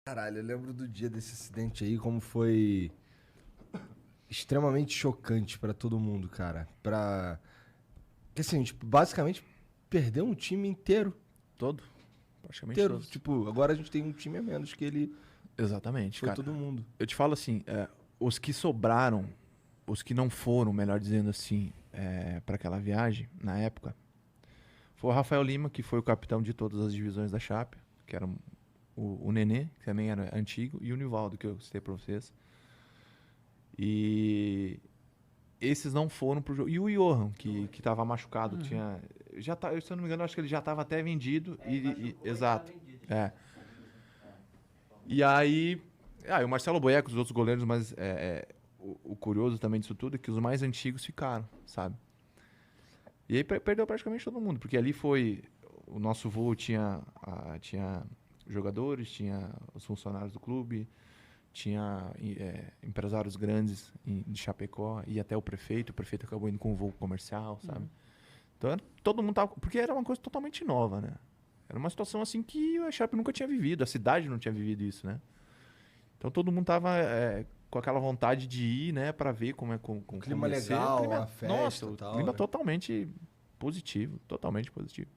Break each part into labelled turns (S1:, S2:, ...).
S1: Caralho, eu lembro do dia desse acidente aí, como foi extremamente chocante pra todo mundo, cara. Porque assim, tipo, basicamente perdeu um time inteiro.
S2: Todo? Praticamente
S1: Inteiro.
S2: todos.
S1: Tipo, agora a gente tem um time a menos que ele
S2: Exatamente,
S1: foi
S2: cara.
S1: todo mundo.
S2: Eu te falo assim, os que sobraram, os que não foram, melhor dizendo assim, para aquela viagem, na época, foi o Rafael Lima, que foi o capitão de todas as divisões da Chape, que era o Nenê, que também era antigo, e o Nivaldo, que eu citei pra vocês. E esses não foram pro jogo. E o Johan, que tava machucado, tinha. Já tá, se eu não me engano, acho que ele já tava até vendido. Exato. É. E aí. Ah, e o Marcelo Boeck, os outros goleiros, mas o curioso também disso tudo é que os mais antigos ficaram, sabe? E aí perdeu praticamente todo mundo, porque ali foi. O nosso voo tinha jogadores, tinha os funcionários do clube, tinha empresários grandes de Chapecó e até o prefeito acabou indo com um voo comercial, sabe? Então todo mundo tava. Porque era uma coisa totalmente nova, né? Era uma situação assim que a Chape nunca tinha vivido, a cidade não tinha vivido isso, né? Então todo mundo tava com aquela vontade de ir, né, pra ver
S1: Clima
S2: como ia ser. O
S1: legal,
S2: clima,
S1: a festa
S2: nossa,
S1: e
S2: o
S1: tal,
S2: clima
S1: né?
S2: totalmente positivo, totalmente positivo.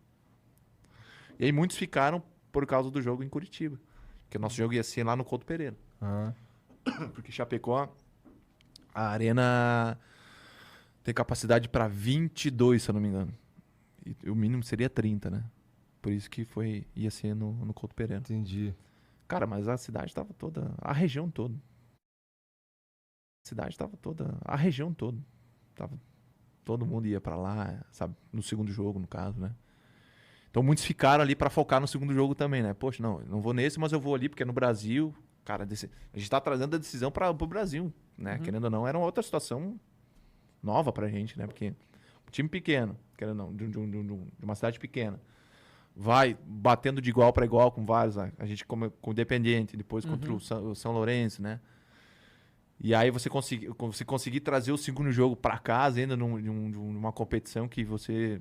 S2: E aí muitos ficaram por causa do jogo em Curitiba, porque o nosso jogo ia ser lá no Couto Pereira.
S1: Aham.
S2: Porque Chapecó, a arena tem capacidade para 22, se eu não me engano. E o mínimo seria 30, né? Por isso que ia ser no Couto Pereira.
S1: Entendi.
S2: Cara, mas a cidade tava toda, a região toda. A cidade tava toda, a região toda. Tava, todo mundo ia para lá, sabe? No segundo jogo, no caso, né? Então muitos ficaram ali para focar no segundo jogo também, né? Poxa, não, eu não vou nesse, mas eu vou ali porque é no Brasil. Cara, a gente tá trazendo a decisão para o Brasil, né? Querendo ou não, era uma outra situação nova pra gente, né? Porque um time pequeno, querendo ou não, de uma cidade pequena, vai batendo de igual para igual com vários, né? A gente com o Independiente, depois contra o São Lourenço, né? E aí você conseguir trazer o segundo jogo para casa ainda numa competição que você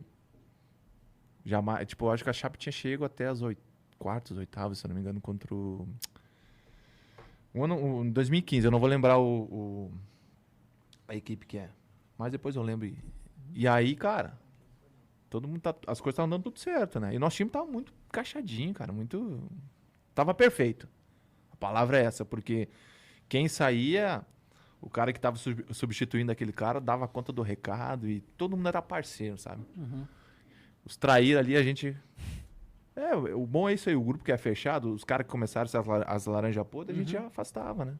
S2: jamais, tipo, eu acho que a Chape tinha chego até as quartas, oitavas, se eu não me engano, contra o em 2015, eu não vou lembrar a equipe que é. Mas depois eu lembro. E aí, cara, todo mundo as coisas estavam dando tudo certo, né? E nosso time tava muito encaixadinho, cara, muito tava perfeito. A palavra é essa, porque quem saía, o cara que tava substituindo aquele cara dava conta do recado e todo mundo era parceiro, sabe? Os traíra ali, a gente o bom é isso aí, o grupo que é fechado, os caras que começaram as laranjas podres, a gente já afastava, né?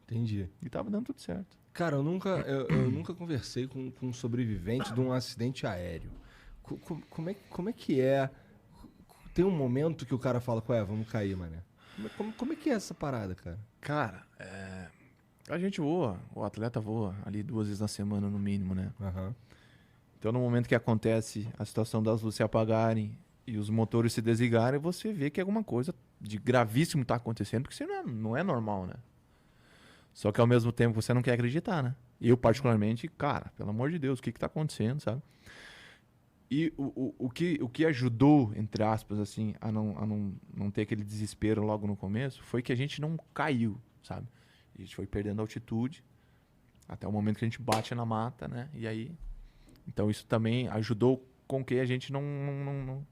S1: Entendi.
S2: E tava dando tudo certo.
S1: Cara, eu nunca conversei com um sobrevivente de um acidente aéreo. Como é que é? Tem um momento que o cara fala, ué, vamos cair, mané. Como é que é essa parada, cara?
S2: Cara, a gente voa, o atleta voa ali 2 vezes na semana no mínimo, né?
S1: Aham.
S2: Então no momento que acontece a situação das luzes se apagarem e os motores se desligarem, você vê que alguma coisa de gravíssimo tá acontecendo, porque isso não é normal, né? Só que ao mesmo tempo você não quer acreditar, né? Eu particularmente, cara, pelo amor de Deus, o que tá acontecendo, sabe? E o que ajudou, entre aspas, assim, a não ter aquele desespero logo no começo, foi que a gente não caiu, sabe? A gente foi perdendo altitude até o momento que a gente bate na mata, né? E aí... Então isso também ajudou com que a gente não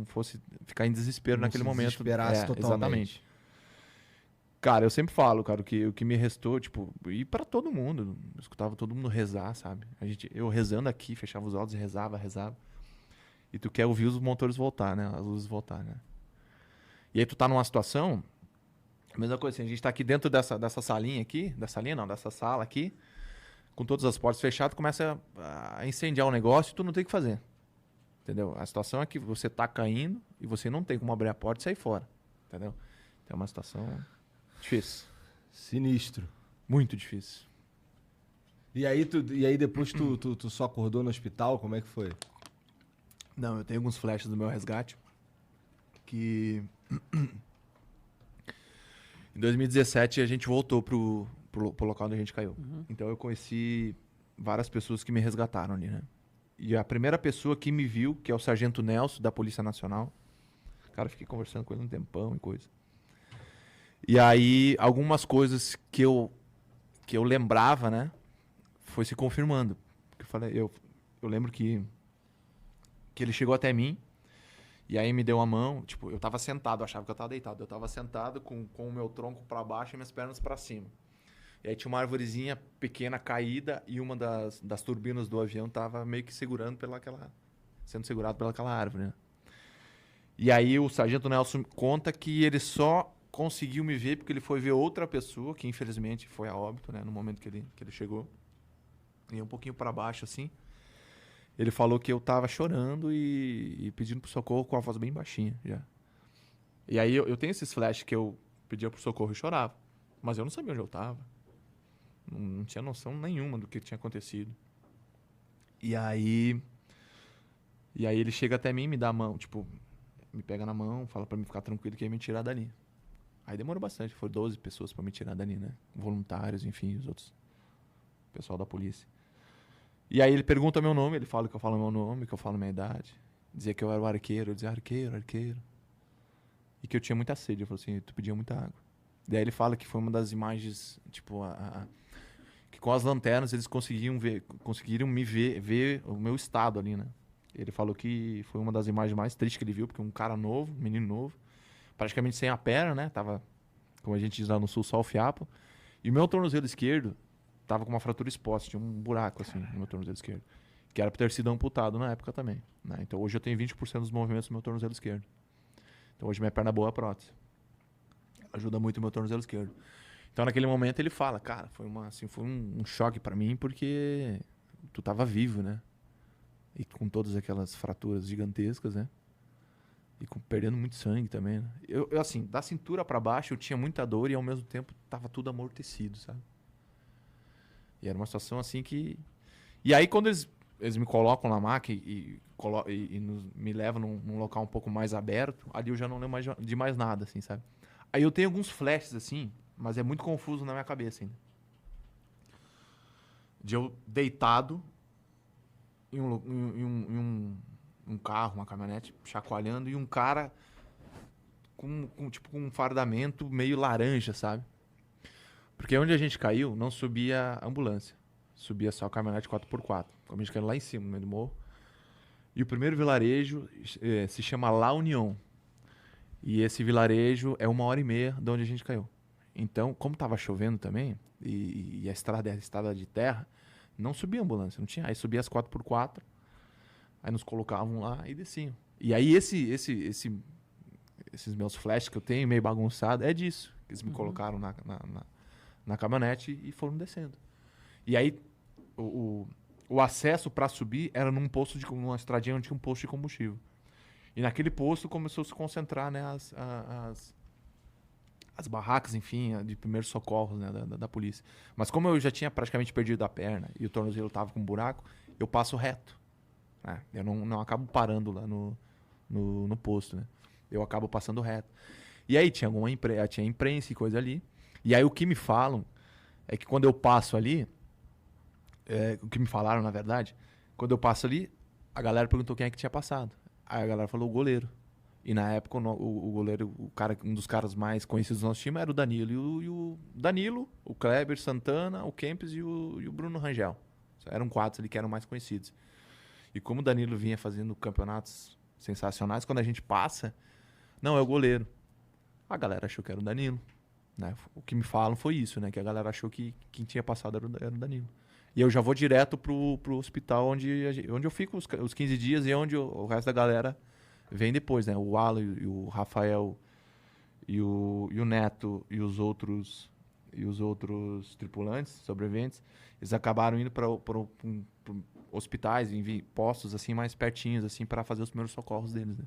S2: fosse ficar em desespero
S1: Não
S2: naquele
S1: se
S2: momento.
S1: desesperasse totalmente.
S2: Exatamente. Cara, eu sempre falo, cara, o que me restou, tipo, e pra todo mundo, eu escutava todo mundo rezar, sabe? Eu rezando aqui, fechava os olhos e rezava. E tu quer ouvir os motores voltar, né? As luzes voltar, né? E aí tu tá numa situação, a mesma coisa assim, a gente tá aqui dentro dessa salinha aqui, dessa sala aqui, com todas as portas fechadas, começa a incendiar o negócio e tu não tem o que fazer. Entendeu? A situação é que você tá caindo e você não tem como abrir a porta e sair fora. Entendeu? Então é uma situação difícil.
S1: Sinistro.
S2: Muito difícil.
S1: E aí depois tu só acordou no hospital? Como é que foi?
S2: Não, eu tenho alguns flashes do meu resgate que em 2017 a gente voltou pro local onde a gente caiu. Então eu conheci várias pessoas que me resgataram ali, né? E a primeira pessoa que me viu, que é o Sargento Nelson, da Polícia Nacional. Cara, fiquei conversando com ele um tempão e coisa. E aí, algumas coisas que eu lembrava, né? Foi se confirmando. Eu lembro que ele chegou até mim, e aí me deu a mão. Tipo, eu tava sentado, eu achava que eu tava deitado. Eu tava sentado com o meu tronco pra baixo e minhas pernas pra cima. E aí tinha uma arvorezinha pequena caída e uma das turbinas do avião tava meio que sendo segurado pelaquela árvore, né? E aí o sargento Nelson conta que ele só conseguiu me ver porque ele foi ver outra pessoa, que infelizmente foi a óbito, né? No momento que ele chegou. E um pouquinho pra baixo, assim. Ele falou que eu tava chorando e pedindo pro socorro com a voz bem baixinha, já. E aí eu tenho esses flashes que eu pedia pro socorro e chorava. Mas eu não sabia onde eu tava. Não tinha noção nenhuma do que tinha acontecido. E aí... E aí ele chega até mim, me dá a mão, tipo... Me pega na mão, fala pra mim ficar tranquilo que ia me tirar dali. Aí demorou bastante, foi 12 pessoas pra me tirar dali, né? Voluntários, enfim, os outros. Pessoal da polícia. E aí ele pergunta meu nome, ele fala que eu falo meu nome, que eu falo minha idade. Dizia que eu era o arqueiro, eu dizia arqueiro, arqueiro. E que eu tinha muita sede, eu falei assim, tu pedia muita água. Daí ele fala que foi uma das imagens, tipo, que com as lanternas eles conseguiram me ver o meu estado ali, né? Ele falou que foi uma das imagens mais tristes que ele viu, porque um cara novo, um menino novo, praticamente sem a perna, né? Tava, como a gente diz lá no sul, só o fiapo. E o meu tornozelo esquerdo tava com uma fratura exposta, tinha um buraco assim no meu tornozelo esquerdo. Que era pra ter sido amputado na época também, né? Então hoje eu tenho 20% dos movimentos do meu tornozelo esquerdo. Então hoje minha perna boa é a prótese. Ajuda muito o meu tornozelo esquerdo. Então naquele momento ele fala, cara, foi um choque pra mim porque tu tava vivo, né? E com todas aquelas fraturas gigantescas, né? E perdendo muito sangue também, né? Eu, assim, da cintura pra baixo eu tinha muita dor e ao mesmo tempo tava tudo amortecido, sabe? E era uma situação assim que... E aí quando eles me colocam na maca me levam num local um pouco mais aberto, ali eu já não lembro de mais nada, assim, sabe? Aí eu tenho alguns flashes, assim, mas é muito confuso na minha cabeça ainda. De eu deitado em um carro, uma caminhonete, chacoalhando, e um cara com um fardamento meio laranja, sabe? Porque onde a gente caiu, não subia ambulância. Subia só a caminhonete 4x4. Como a gente caiu lá em cima, no meio do morro. E o primeiro vilarejo se chama La União. E esse vilarejo é 1h30 de onde a gente caiu. Então, como tava chovendo também, e a estrada era estrada de terra, não subia ambulância, não tinha. Aí subia as 4x4, aí nos colocavam lá e desciam. E aí esses meus flashes que eu tenho, meio bagunçado, é disso. Eles me colocaram na caminhonete e foram descendo. E aí o acesso para subir era numa estradinha onde tinha um posto de combustível. E naquele posto começou a se concentrar, né, as barracas, enfim, de primeiros socorros, né, da polícia. Mas como eu já tinha praticamente perdido a perna e o tornozelo estava com um buraco, eu passo reto. Né? Eu não acabo parando lá no posto, né? Eu acabo passando reto. E aí tinha tinha imprensa e coisa ali. E aí o que me falam é que quando eu passo ali, o que me falaram, na verdade, quando eu passo ali, a galera perguntou quem é que tinha passado. Aí a galera falou o goleiro. E na época o goleiro, um dos caras mais conhecidos do nosso time era o Danilo. E o Danilo, o Kleber Santana, o Kempis e o Bruno Rangel. Eram 4 ali que eram mais conhecidos. E como o Danilo vinha fazendo campeonatos sensacionais, quando a gente passa, não, é o goleiro. A galera achou que era o Danilo. Né? O que me falam foi isso, né? Que a galera achou que quem tinha passado era o Danilo. E eu já vou direto pro hospital onde eu fico os 15 dias e onde o resto da galera vem depois, né? O Alan e o Rafael e o Neto e os outros tripulantes, sobreviventes, eles acabaram indo para hospitais, postos assim mais pertinhos assim para fazer os primeiros socorros deles, né?